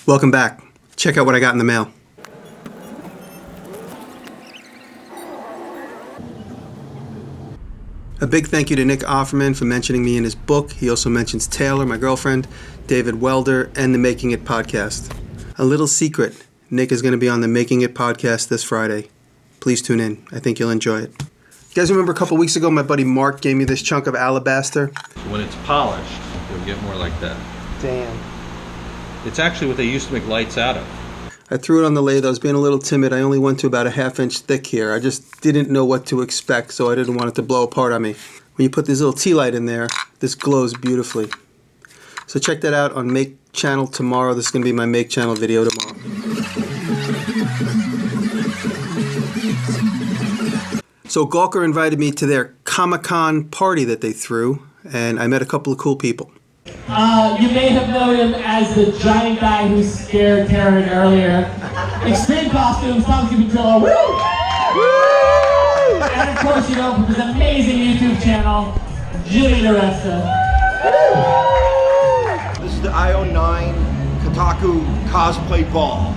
Welcome back. Check out what I got in the mail. A big thank you to Nick Offerman for mentioning me in his book. He also mentions Taylor, my girlfriend, David Welder, and the Making It podcast. A little secret, Nick is going to be on the Making It podcast this Friday. Please tune in. I think you'll enjoy it. You guys remember a couple weeks ago my buddy Mark gave me this chunk of alabaster? When it's polished, you'll get more like that. Damn. It's actually what they used to make lights out of. I threw it on the lathe. I was being a little timid. I only went to about a half-inch thick here. I just didn't know what to expect, so I didn't want it to blow apart on me. When you put this little tea light in there, this glows beautifully. So check that out on Make Channel tomorrow. This is going to be my Make Channel video tomorrow. So Gawker invited me to their Comic-Con party that they threw, and I met a couple of cool people. You may have known him as the giant guy who scared Karen earlier. Extreme costumes, Tom's Keeping Triller. Woo! Woo! And of course, you know, from his amazing YouTube channel, DiResta. This is the IO9 Kotaku cosplay ball.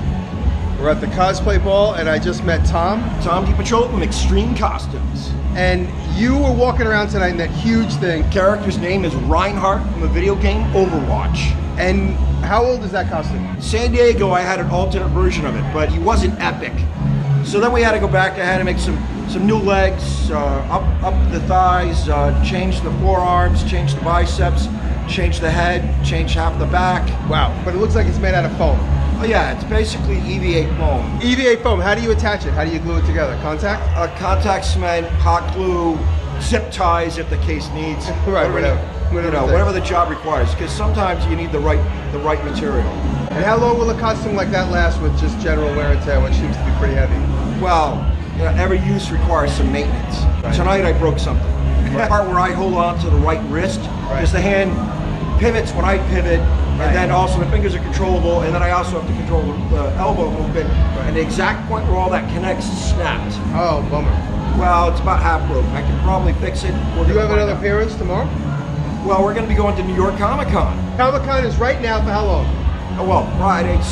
We're at the cosplay ball, and I just met Tom. Tom DiPatrol from Extreme Costumes. And you were walking around tonight in that huge thing. Character's name is Reinhardt from the video game Overwatch. And how old is that costume? San Diego, I had an alternate version of it, but he wasn't epic. So then we had to go back. I had to make some new legs, up the thighs, change the forearms, change the biceps, change the head, change half the back. Wow, but it looks like it's made out of foam. Oh yeah, it's basically EVA foam. EVA foam, how do you attach it? How do you glue it together? Contact? Contact cement, hot glue, zip ties if the case needs. Right, whatever the job requires. Because sometimes you need the right material. And how long will a costume like that last with just general wear and tear, which seems to be pretty heavy? Well, every use requires some maintenance. Right. Tonight I broke something. The part where I hold on to the right wrist, because the hand pivots when I pivot, and then also the fingers are controllable, and then I also have to control the elbow movement, and the exact point where all that connects snapped. Oh, bummer. Well, it's about half broke. I can probably fix it. Do you have another appearance tomorrow? Well, we're going to be going to New York Comic-Con. Comic-Con is right now for how long? Well,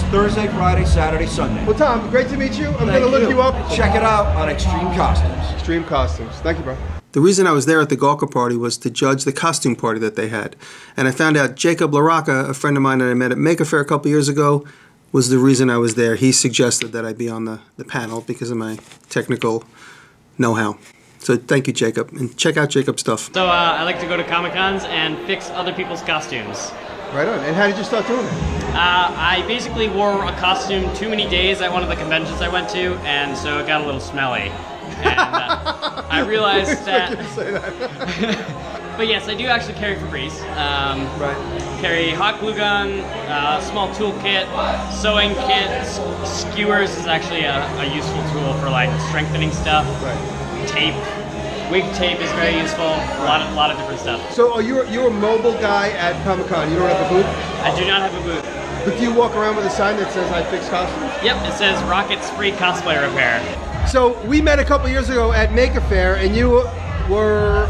Thursday, Friday, Saturday, Sunday. Well, Tom, great to meet you. I'm going to look you up. Check it out on Extreme Costumes. Extreme Costumes. Thank you, bro. The reason I was there at the Gawker party was to judge the costume party that they had. And I found out Jacob LaRocca, a friend of mine that I met at Maker Faire a couple years ago, was the reason I was there. He suggested that I be on the panel because of my technical know-how. So thank you, Jacob. And check out Jacob's stuff. So I like to go to Comic-Cons and fix other people's costumes. Right on. And how did you start doing it? I basically wore a costume too many days at one of the conventions I went to, and so it got a little smelly. And I realized that... But yes, I do actually carry Febreze. Carry hot glue gun, small toolkit, sewing kit, skewers is actually a useful tool for like strengthening stuff. Tape. Wig tape is very useful. A lot of different stuff. So are you a mobile guy at Comic-Con? You don't have a booth? I do not have a booth. But do you walk around with a sign that says I fix costumes? Yep, it says Rocket's free cosplay repair. So we met a couple years ago at Maker Faire, and you were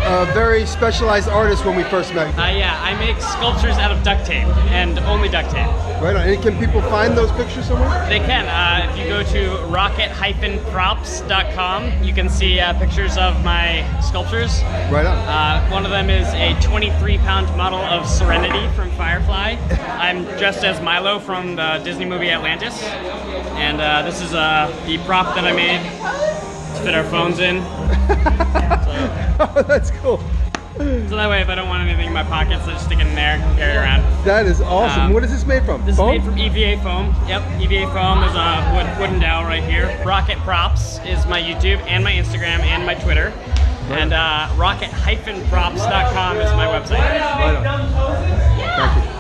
a very specialized artist when we first met. Yeah, I make sculptures out of duct tape, and only duct tape. Right on. And can people find those pictures somewhere? They can. If you go to rocket-props.com, you can see pictures of my sculptures. Right on. One of them is a 23-pound model of Serenity from Firefly. I'm dressed as Milo from the Disney movie Atlantis. And this is the prop that I made to fit our phones in. Oh, that's cool. So that way, if I don't want anything in my pockets, I just stick it in there and carry it around. That is awesome. What is this made from? This foam? is made from EVA foam. Yep, EVA foam. There's a wooden dowel right here. Rocket Props is my YouTube and my Instagram and my Twitter. And rocket-props.com is my website. Right on.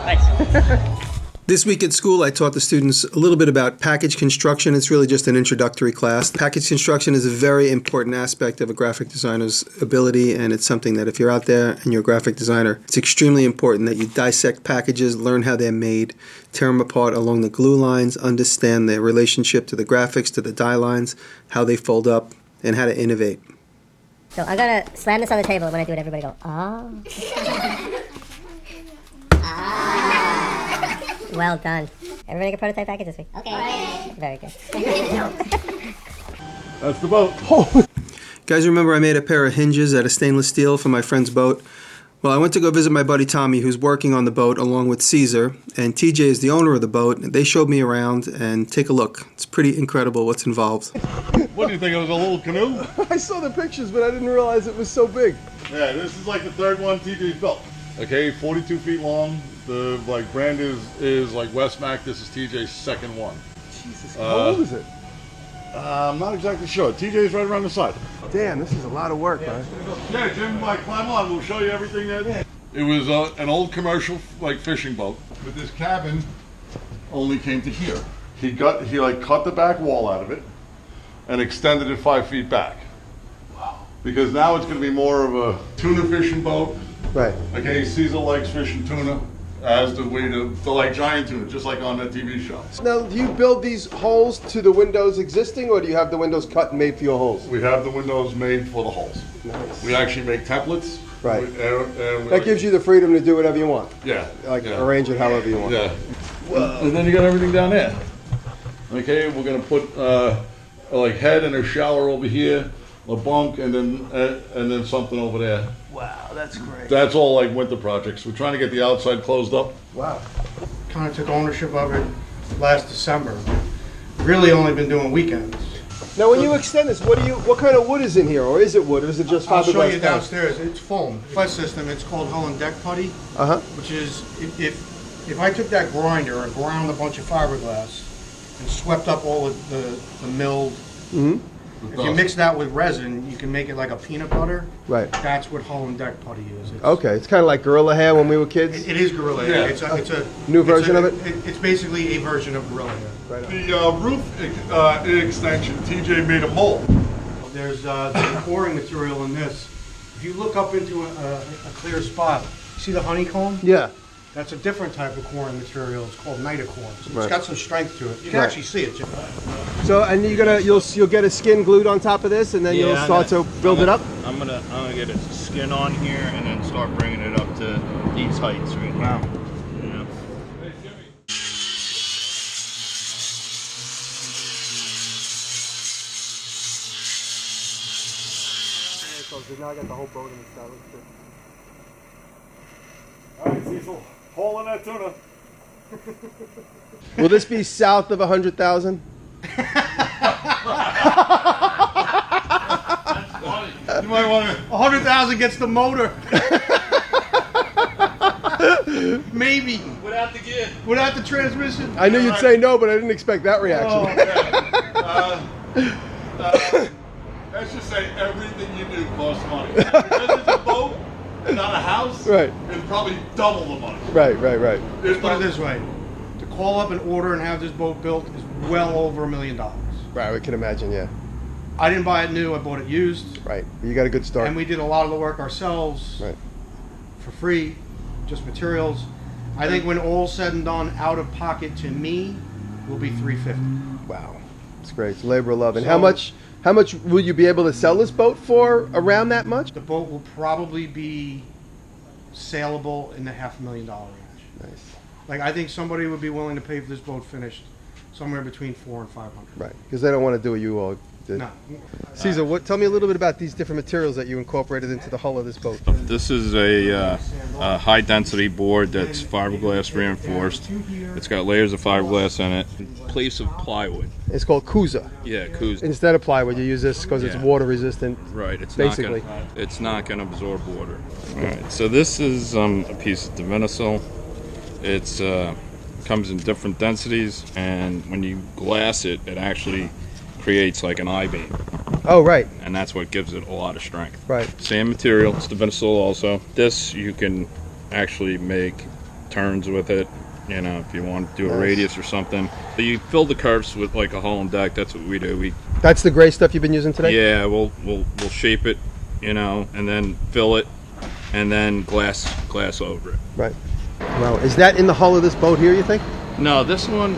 Thank you. Thanks. This week at school, I taught the students a little bit about package construction. It's really just an introductory class. Package construction is a very important aspect of a graphic designer's ability, and it's something that if you're out there and you're a graphic designer, it's extremely important that you dissect packages, learn how they're made, tear them apart along the glue lines, understand their relationship to the graphics, to the die lines, how they fold up, and how to innovate. So I'm gonna slam this on the table, and when I do it, everybody go, ah. Ah. Well done. Everybody get a prototype package this week. Okay. Very good. That's the boat. Guys, remember I made a pair of hinges out of stainless steel for my friend's boat? Well, I went to go visit my buddy Tommy, who's working on the boat along with Caesar, and TJ is the owner of the boat. They showed me around, and take a look. It's pretty incredible what's involved. What do you think? It was a little canoe? I saw the pictures, but I didn't realize it was so big. Yeah, this is like the third one TJ's built. Okay, 42 feet long. The brand is like Westmac. This is TJ's second one. Jesus, how old is it? I'm not exactly sure. TJ's right around the side. Damn, this is a lot of work, man. Yeah, Jim, climb on. We'll show you everything that. It was an old commercial fishing boat, but this cabin only came to here. He cut the back wall out of it and extended it 5 feet back. Wow. Because now it's going to be more of a tuna fishing boat. Right. Okay, Caesar likes fishing tuna as the way to like giant tuna, just like on that TV show. Now, do you build these holes to the windows existing, or do you have the windows cut and made for your holes? We have the windows made for the holes. Nice. We actually make templates. Right. And That gives you the freedom to do whatever you want. Yeah. Arrange it however you want. Yeah. And then you got everything down there. Okay, we're gonna put head and a shower over here, a bunk, and then something over there. Wow, that's great. That's all like winter projects. We're trying to get the outside closed up. Wow. Kind of took ownership of it last December. Really only been doing weekends. Now, when you extend this, what kind of wood is in here, or is it wood, or is it just fiberglass? I'll show you panels? downstairs. It's foam. Flex system. It's called hull and deck putty. Which is if I took that grinder and ground a bunch of fiberglass and swept up all of the milled. If you mix that with resin, you can make it like a peanut butter. Right. That's what hull and deck putty is. Okay, it's kind of like Gorilla Hair when we were kids. It is Gorilla Hair. It's a new version of it. It's basically a version of Gorilla Hair. Right. The roof extension, TJ made a mold. There's some coring material in this. If you look up into a clear spot, see the honeycomb? Yeah. That's a different type of coring material. It's called nitacorn. So Right. it's got some strength to it. You can Right. actually see it. So, and you'll get a skin glued on top of this, and then you'll start to build it up. I'm gonna get a skin on here and then start bringing it up to these heights right now. Yeah. So now I got the whole boat in the saddle. All right, Cecil, hole in that tuna. Will this be south of 100,000? You might want to. 100,000 gets the motor. Maybe. Without the gear. Without the transmission. I knew you'd say no, but I didn't expect that reaction. Let's just say everything you do costs money. Because it's a boat, not a house. Right. It's probably double the money. Right. Let's put it this way. To call up an order and have this boat built is well over $1 million. Right, we can imagine, yeah. I didn't buy it new, I bought it used. Right, you got a good start. And we did a lot of the work ourselves. Right. For free, just materials. I think when all's said and done, out of pocket to me will be $350. Wow, it's great. It's labor of love. And how much will you be able to sell this boat for? Around that much? The boat will probably be saleable in the $500,000 range. Nice. Like I think somebody would be willing to pay for this boat finished somewhere between $400 and $500. Right, because they don't want to do what you all did. No. Caesar, tell me a little bit about these different materials that you incorporated into the hull of this boat. This is a high density board that's fiberglass reinforced. It's got layers of fiberglass in it. In place of plywood. It's called Kuza. Yeah, Kuz. Instead of plywood, you use this because it's Yeah. water resistant. Right. It's basically. not gonna absorb water. All right. So this is a piece of DeWalt. It's comes in different densities, and when you glass it, it actually creates like an I-beam. Oh, right. And that's what gives it a lot of strength. Right. Same material, it's DeWalt also. This you can actually make turns with it, you know, if you want to do a radius or something. So you fill the curves with like a hull and deck. That's what we do. That's the gray stuff you've been using today? Yeah, we'll shape it, you know, and then fill it, and then glass over it. Right. Wow. Is that in the hull of this boat here, you think? No, this one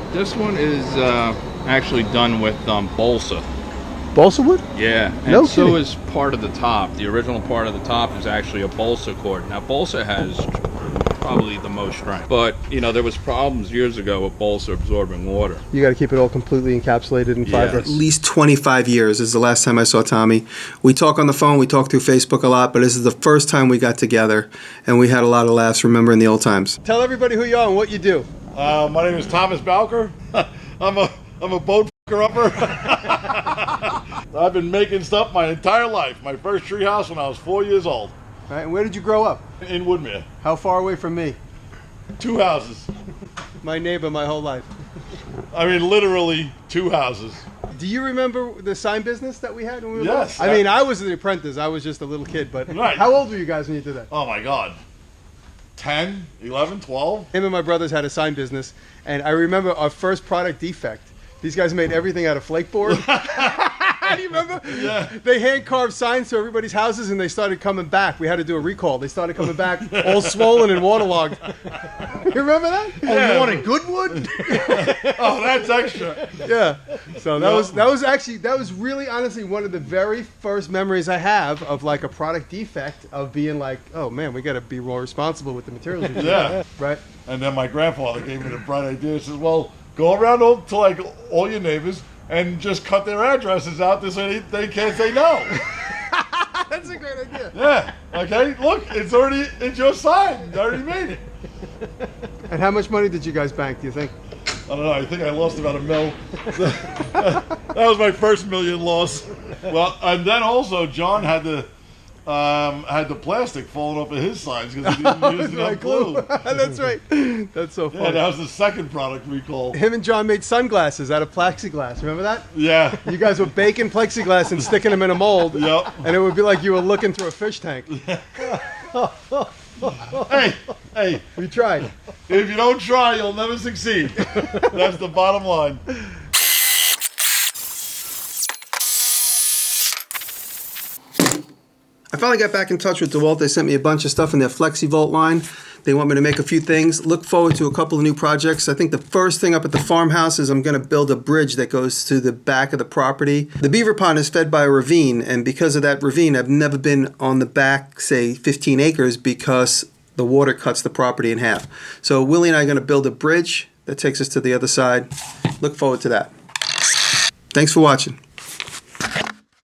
is actually done with balsa. Balsa wood? Yeah, and No so kidding. is part of the top. The original part of the top is actually a balsa cord. Now balsa has probably the most strength. But, you know, there was problems years ago with balsa absorbing water. You got to keep it all completely encapsulated in fiber. At least 25 years is the last time I saw Tommy. We talk on the phone, we talk through Facebook a lot, but this is the first time we got together, and we had a lot of laughs remembering the old times. Tell everybody who you are and what you do. My name is Thomas Bowker. I'm a boat upper. I've been making stuff my entire life. My first treehouse when I was 4 years old. All right, and where did you grow up? In Woodmere. How far away from me? 2 houses. My neighbor my whole life. I mean, literally 2 houses. Do you remember the sign business that we had when we were Yes. little? I mean, I was the apprentice. I was just a little kid, but Right. How old were you guys when you did that? Oh my God. 10, 11, 12? Him and my brothers had a sign business, and I remember our first product defect. These guys made everything out of flake board. Do you remember? Yeah. They hand carved signs to everybody's houses, and they started coming back. We had to do a recall. They started coming back all swollen and waterlogged. You remember that? Yeah. Oh, you want a good wood? Oh, that's extra. Yeah. So that was really honestly one of the very first memories I have of like a product defect of being like, oh man, we got to be more responsible with the materials. We Yeah. Right. And then my grandfather gave me the bright idea. He says, well, go around to like all your neighbors and just cut their addresses out this way they can't say no. That's a great idea. Yeah. Okay. Look, it's your sign. You already made it. And how much money did you guys bank, do you think? I don't know. I think I lost about $1 million. That was my first $1 million loss. Well, and then also John had the plastic falling off of his signs because he didn't use enough glue. That's right. That's so funny. Yeah, that was the second product recall. Him and John made sunglasses out of plexiglass. Remember that? Yeah. You guys were baking plexiglass and sticking them in a mold. Yep. And it would be like you were looking through a fish tank. Hey, We tried. if you don't try, you'll never succeed. That's the bottom line. I finally got back in touch with DeWalt. They sent me a bunch of stuff in their FlexiVolt line. They want me to make a few things. Look forward to a couple of new projects. I think the first thing up at the farmhouse is I'm going to build a bridge that goes to the back of the property. The beaver pond is fed by a ravine, and because of that ravine, I've never been on the back, say, 15 acres because the water cuts the property in half. So Willie and I are going to build a bridge that takes us to the other side. Look forward to that. Thanks for watching.